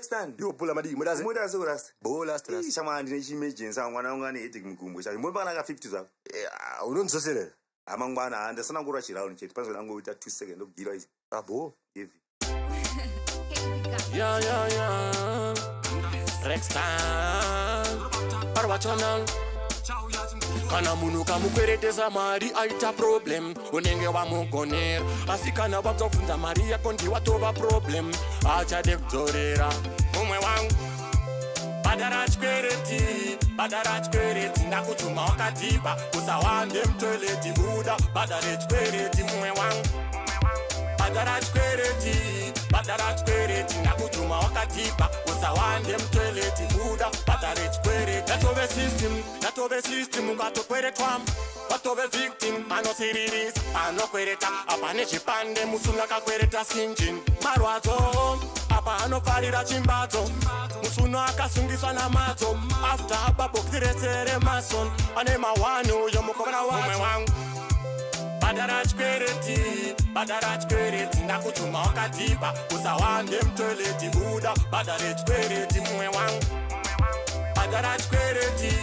stand. Yo pull madi mudaze. Mudaze urasta. Bola stress. Shama ndine emergency angwana ungane eti kumkumbu. Shavi mbona bana ka 50 zako. Unonzosele. Amangwana ande sana ngura chirawo ncheti panzo langu uita 2 seconds okugira izi. Abo. Give. Yeah. Rextan. Parwachonal. Kana munu kamukweretesa mari aita problem unenge wamugonera asi kana wabvunza mari yako ndiwatova problem achade kudzorera umwe wangu badara chikwereti ndakutuma wakadhiba usawande mutoileti buda badare chikwereti mumwe wangu badara chikwereti ndakutuma wakadhiba usawande mutoileti buda badare chikwereti yatove system ukatokweretwa watove victim anosiriris anokwereta apa nechipande musunga kakwereta sinjin marwadzo apa anofarira chimbadzo musuno akasungiswa namadzo after ababokiresere mason ane mawani uyo mukobara umwe wangu badara chikwereti ndakutuma wakadhiba usawande mutoileti buda badare chikwereti mumwe wangu badara chikwereti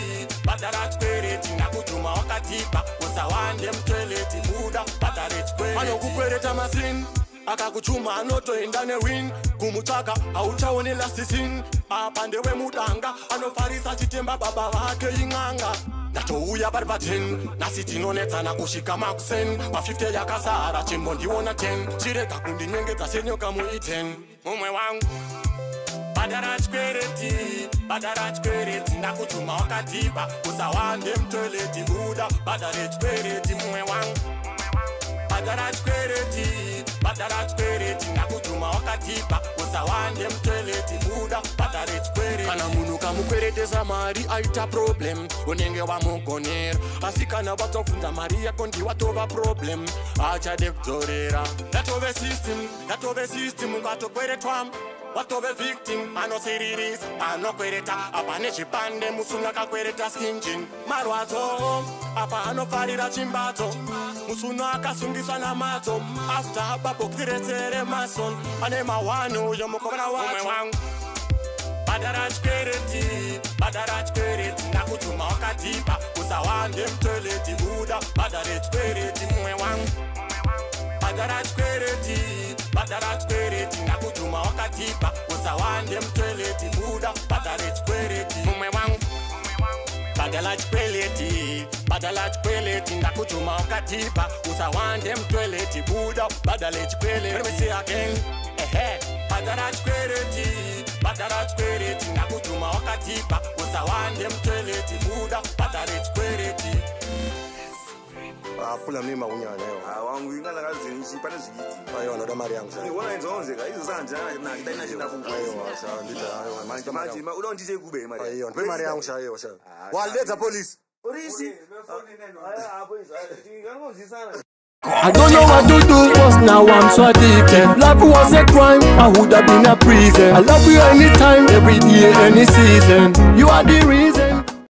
ndakutuma wakadhiba usawande mutoileti buda badare chikwereti anokukwereta masini akakuchuma anotoenda newin kumutsvaka hauchaone lasisin apa ndewemudanga anofarisa chitemba baba vake ing'anga ndatouya pari pa10 nasi tinonetsana kusvika makusen pa50 yakazara chimbondiona 10 chirega kundinyengedza senyoka mui10 mumwe wangu badara chikwereti ndakutuma wakadhiba usawande mutoileti buda badare chikwereti mumwe wangu badara chikwereti ndakutuma wakadhiba usawande mutoileti buda badare chikwereti kana munhu kamukweretesa mari aita problem unenge wamugonera asi kana wabvunza mari yako ndiwatova problem achade kudzorera yatove system ukatokweretwa watove victim anosiriris anokwereta apa nechipande musunga kakwereta skinjin marwadzo apa anofarira chimbadzo musuno akasungiswa namadzo after ababokiresere mason ane mawani uyo mukobara umwe wangu badara chikwereti ndakutuma wakadhiba usawande mutoileti buda badare chikwereti mumwe wangu badara chikwereti ndakutuma wakadhiba usawande mutoileti buda badare chikwereti mumwe wangu badala chikwereti ndakutuma wakadhiba usawande mutoileti buda badale chikwereti let me say again badala chikwereti ndakutuma wakadhiba usawande mutoileti buda badale chikwereti Pula mima unyana yo. Wangu ingala kazini pane zvigiti. Ayo noda mari yangu sana. Niona inzonzeka izo sanje na ndaina chenda kungu. Ayo sha ndita ayo Manje uda ndije kube mari. Ayo ndipe mari yangu sha ayo sha. Waletha police. Polisi. Hapo hizo. Ngangozisana. I don't know what to do, cause now I'm so addicted. Love was a crime, I would have been a prison. I love you anytime, every day, any season. You are the reason.